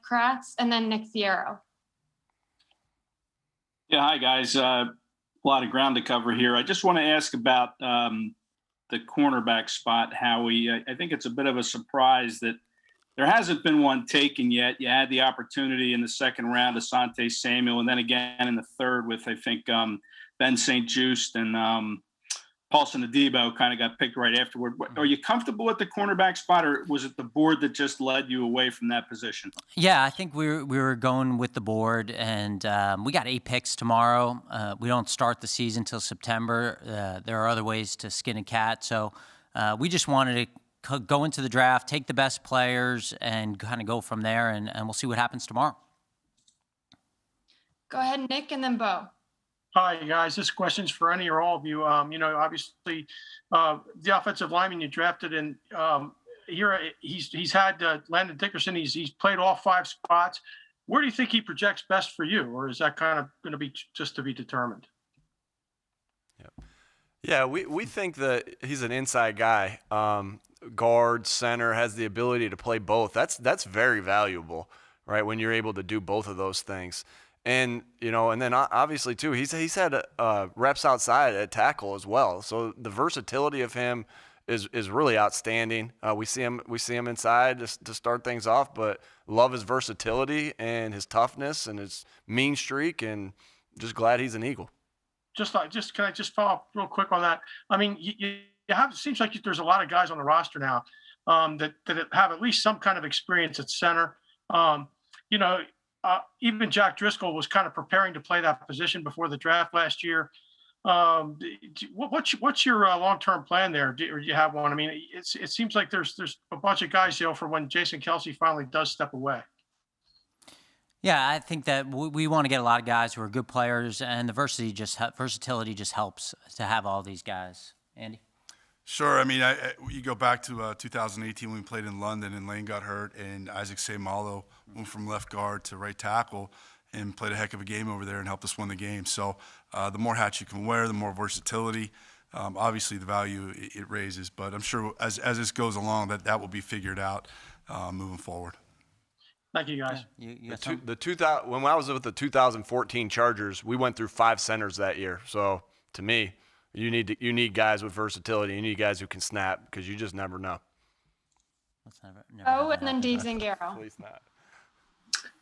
Kratz, and then Nick Sirianni. Yeah, hi, guys. A lot of ground to cover here. I just want to ask about the cornerback spot, Howie. I think it's a bit of a surprise that there hasn't been one taken yet. You had the opportunity in the second round, Asante Samuel, and then again in the third with, I think, Ben St. Juste and Paulson Adebo kind of got picked right afterward. Are you comfortable with the cornerback spot, or was it the board that just led you away from that position? Yeah, I think we were going with the board, and we got 8 picks tomorrow. We don't start the season till September. There are other ways to skin a cat, so we just wanted to go into the draft, take the best players, and kind of go from there, and we'll see what happens tomorrow. Go ahead, Nick, and then Bo. Hi, guys. This question's for any or all of you. Obviously, the offensive lineman you drafted, and here he's had Landon Dickerson. He's played all 5 spots. Where do you think he projects best for you, or is that kind of going to be just to be determined? Yeah, we think that he's an inside guy. Guard, center, has the ability to play both. That's very valuable, right? When you're able to do both of those things. And, and then obviously, too, he's had reps outside at tackle as well. So the versatility of him is really outstanding. We see him inside to start things off, but love his versatility and his toughness and his mean streak, and just glad he's an Eagle. Can I just follow up real quick on that? I mean, you have, it seems like there's a lot of guys on the roster now that have at least some kind of experience at center. Even Jack Driscoll was kind of preparing to play that position before the draft last year. What's your long-term plan there? Or do you have one? I mean, it seems like there's a bunch of guys, for when Jason Kelce finally does step away. Yeah, I think that we want to get a lot of guys who are good players, and the versatility just helps to have all these guys. Andy? Sure. I mean, you go back to 2018 when we played in London and Lane got hurt, and Isaac Seumalo moved from left guard to right tackle and played a heck of a game over there and helped us win the game. So the more hats you can wear, the more versatility, obviously the value it raises. But I'm sure as this goes along that will be figured out moving forward. Thank you, guys. Yeah, when I was with the 2014 Chargers, we went through 5 centers that year. So to me, you need guys with versatility. You need guys who can snap, because you just never know. And then Dave Zangaro. Please not.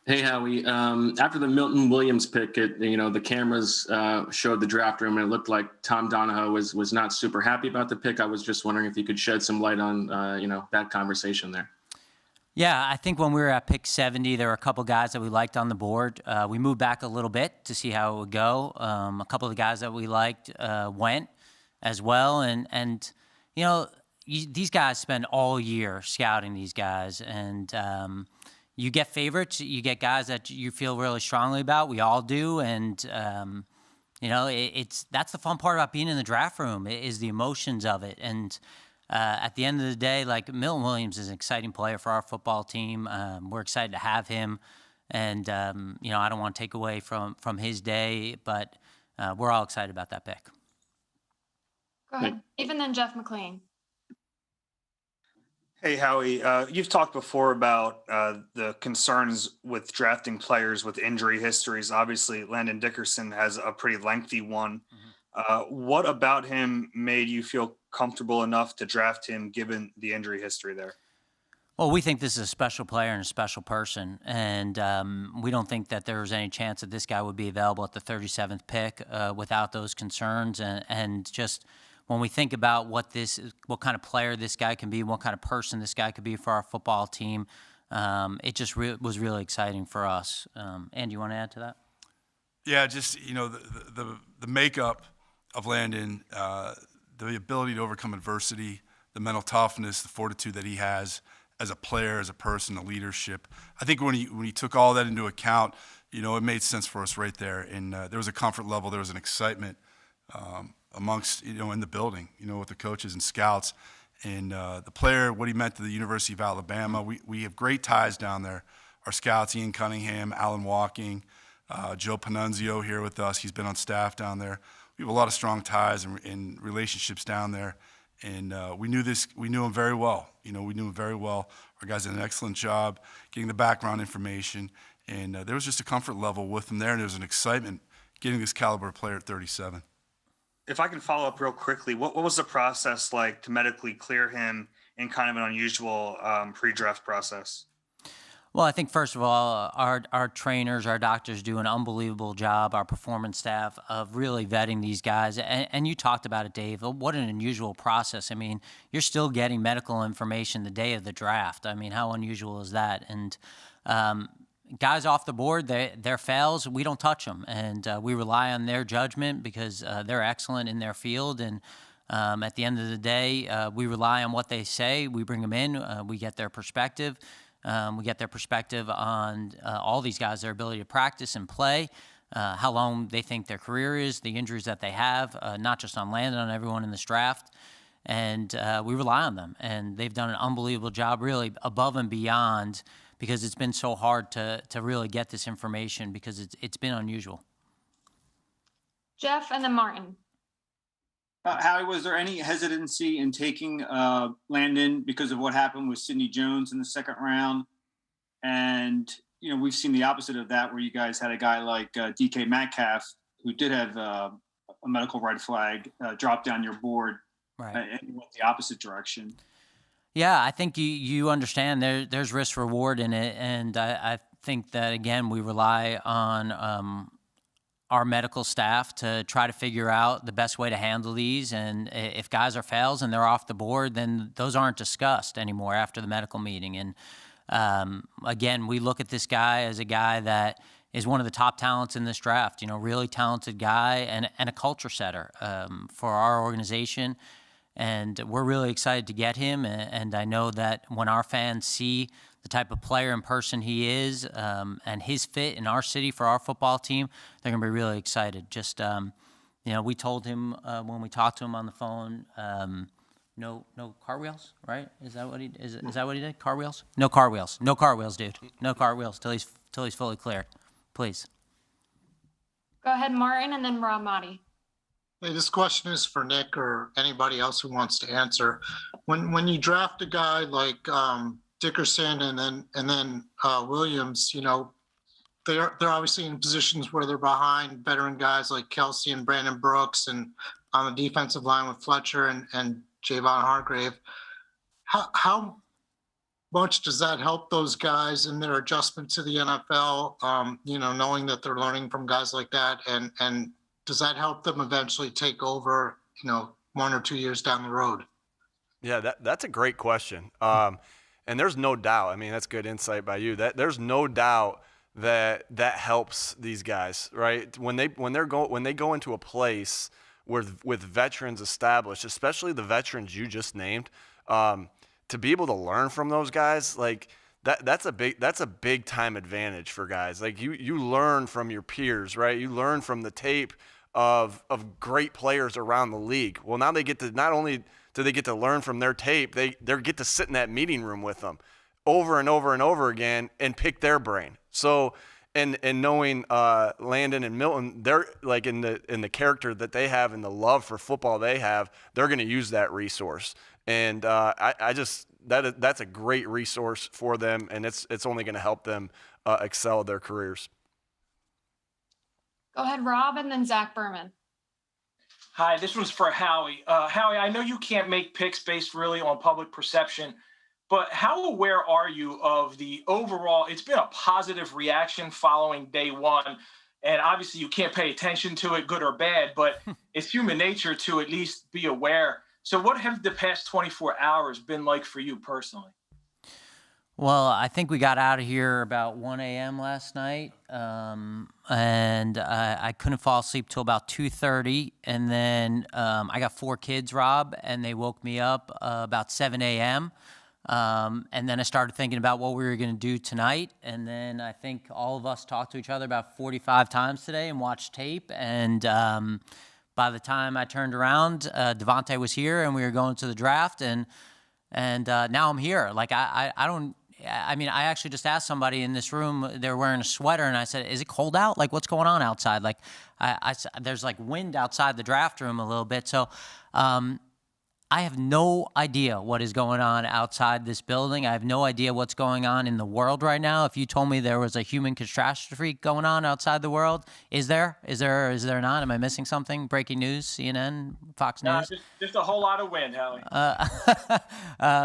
Hey, Howie. After the Milton Williams pick, the cameras showed the draft room, and it looked like Tom Donahoe was not super happy about the pick. I was just wondering if you could shed some light on that conversation there. Yeah, I think when we were at pick 70, there were a couple guys that we liked on the board. We moved back a little bit to see how it would go. A couple of the guys that we liked went as well. And these guys spend all year scouting these guys. And you get favorites. You get guys that you feel really strongly about. We all do. And, that's the fun part about being in the draft room, is the emotions of it. And at the end of the day, like, Milton Williams is an exciting player for our football team. We're excited to have him, and I don't want to take away from his day, but we're all excited about that pick. Go ahead. Even then, Jeff McLean. Hey, Howie, you've talked before about the concerns with drafting players with injury histories. Obviously, Landon Dickerson has a pretty lengthy one. What about him made you feel comfortable enough to draft him given the injury history there? Well, we think this is a special player and a special person, and we don't think that there was any chance that this guy would be available at the 37th pick without those concerns. And just when we think about what kind of player this guy can be, what kind of person this guy could be for our football team, it just was really exciting for us. Andy, you want to add to that? Yeah, just the makeup of Landon, the ability to overcome adversity, the mental toughness, the fortitude that he has as a player, as a person, the leadership. I think when he took all that into account, it made sense for us right there. And there was a comfort level, there was an excitement amongst, in the building, with the coaches and scouts. And the player, what he meant to the University of Alabama. We have great ties down there. Our scouts, Ian Cunningham, Alan Walking, Joe Panunzio here with us. He's been on staff down there. We have a lot of strong ties and relationships down there. And we knew him very well. We knew him very well. Our guys did an excellent job getting the background information. And there was just a comfort level with him there, and there was an excitement getting this caliber player at 37. If I can follow up real quickly, what was the process like to medically clear him in kind of an unusual pre-draft process? Well, I think first of all, our trainers, our doctors do an unbelievable job, our performance staff, of really vetting these guys. And you talked about it, Dave. What an unusual process. I mean, you're still getting medical information the day of the draft. I mean, how unusual is that? And guys off the board, their fails, we don't touch them. And we rely on their judgment because they're excellent in their field. And at the end of the day, we rely on what they say. We bring them in. We get their perspective. We get their perspective on all these guys, their ability to practice and play, how long they think their career is, the injuries that they have, not just on Landon, on everyone in this draft. And we rely on them. And they've done an unbelievable job, really above and beyond, because it's been so hard to really get this information because it's been unusual. Jeff and then Martin. Howie, was there any hesitancy in taking Landon because of what happened with Sidney Jones in the second round? And, we've seen the opposite of that, where you guys had a guy like DK Metcalf, who did have a medical red flag, drop down your board, Right. And went the opposite direction. Yeah, I think you understand there's risk reward in it. And I think that, again, we rely on our medical staff to try to figure out the best way to handle these. And if guys are fails and they're off the board, then those aren't discussed anymore after the medical meeting. And again, we look at this guy as a guy that is one of the top talents in this draft, really talented guy and a culture setter for our organization. And we're really excited to get him. And I know that when our fans see the type of player and person he is, and his fit in our city for our football team, they're going to be really excited. Just, we told him when we talked to him on the phone, no car wheels, right? Is that what he did? Car wheels? No car wheels. No car wheels, dude. No car wheels till he's fully clear. Please. Go ahead, Martin, and then Rob Motti. Hey, this question is for Nick or anybody else who wants to answer. When you draft a guy like Dickerson and then Williams, they're obviously in positions where they're behind veteran guys like Kelsey and Brandon Brooks, and on the defensive line with Fletcher and Javon Hargrave. How much does that help those guys in their adjustment to the NFL? Knowing that they're learning from guys like that, and does that help them eventually take over, 1 or 2 years down the road? Yeah, that's a great question. And there's no doubt. I mean, that's good insight by you. That there's no doubt that helps these guys, right? When they go into a place with veterans established, especially the veterans you just named, to be able to learn from those guys, like that's a big time advantage for guys. Like you learn from your peers, right? You learn from the tape of great players around the league. Well, now they get to, not only do they get to learn from their tape, they get to sit in that meeting room with them over and over and over again and pick their brain. So, and knowing Landon and Milton, they're like in the character that they have and the love for football they have, they're going to use that resource. And that's a great resource for them, and it's only going to help them excel their careers. Go ahead, Rob, and then Zach Berman. Hi, this one's for Howie. Howie, I know you can't make picks based really on public perception, but how aware are you of the overall, it's been a positive reaction following day one, and obviously you can't pay attention to it, good or bad, but it's human nature to at least be aware. So what have the past 24 hours been like for you personally? Well, I think we got out of here about 1 a.m. last night, and I couldn't fall asleep till about 2:30, and then I got 4 kids, Rob, and they woke me up about 7 a.m., and then I started thinking about what we were going to do tonight, and then I think all of us talked to each other about 45 times today and watched tape, and by the time I turned around, Devontae was here, and we were going to the draft, and now I'm here. Like, I actually just asked somebody in this room, they were wearing a sweater, and I said, is it cold out? Like, what's going on outside? Like, there's like wind outside the draft room a little bit. So I have no idea what is going on outside this building. I have no idea what's going on in the world right now. If you told me there was a human catastrophe going on outside the world, is there? Is there not? Am I missing something? Breaking news, CNN, Fox News? Just a whole lot of wind, Howie.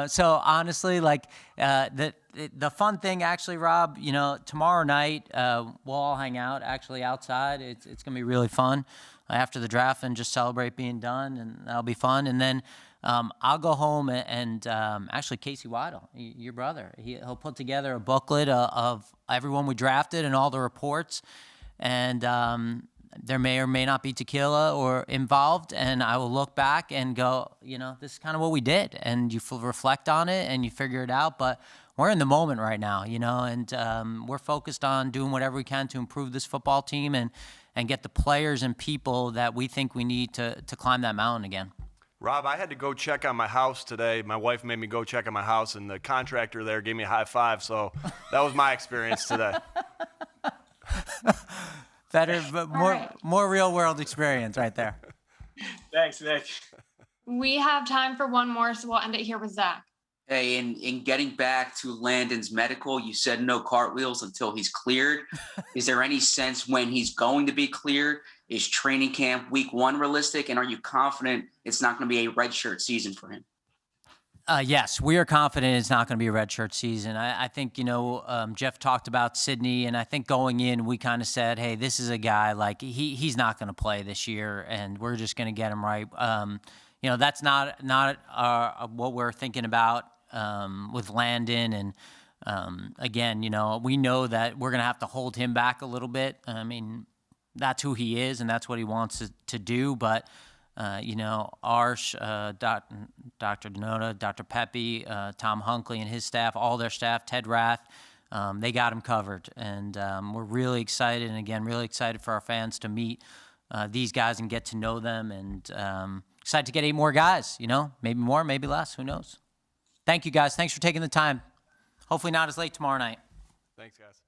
So honestly, like the fun thing, actually, Rob, you know, tomorrow night we'll all hang out actually outside. It's gonna be really fun after the draft and just celebrate being done, and that'll be fun. And then I'll go home and actually Casey Weidl, your brother, he'll put together a booklet of everyone we drafted and all the reports, and there may or may not be tequila or involved, and I will look back and go, you know, this is kind of what we did, and you reflect on it and you figure it out. But we're in the moment right now, you know, and we're focused on doing whatever we can to improve this football team and get the players and people that we think we need to climb that mountain again. Rob, I had to go check on my house today. My wife made me go check on my house, and the contractor there gave me a high five. So that was my experience today. Better, but more real world experience right there. Thanks, Nick. We have time for one more, so we'll end it here with Zach. Hey, in getting back to Landon's medical, you said no cartwheels until he's cleared. Is there any sense when he's going to be cleared? Is training camp week 1 realistic? And are you confident it's not going to be a redshirt season for him? Yes, we are confident it's not going to be a redshirt season. I think, you know, Jeff talked about Sydney, and I think going in, we kind of said, hey, this is a guy, like, he's not going to play this year, and we're just going to get him right. You know, that's not what we're thinking about with Landon. And again, you know, we know that we're going to have to hold him back a little bit. I mean, that's who he is, and that's what he wants to do. But, you know, Arsh, Dr. Denota, Dr. Pepe, Tom Hunkley and his staff, all their staff, Ted Rath, they got him covered. And we're really excited, and again, really excited for our fans to meet these guys and get to know them, and excited to get 8 more guys, you know, maybe more, maybe less, who knows. Thank you, guys. Thanks for taking the time. Hopefully not as late tomorrow night. Thanks, guys.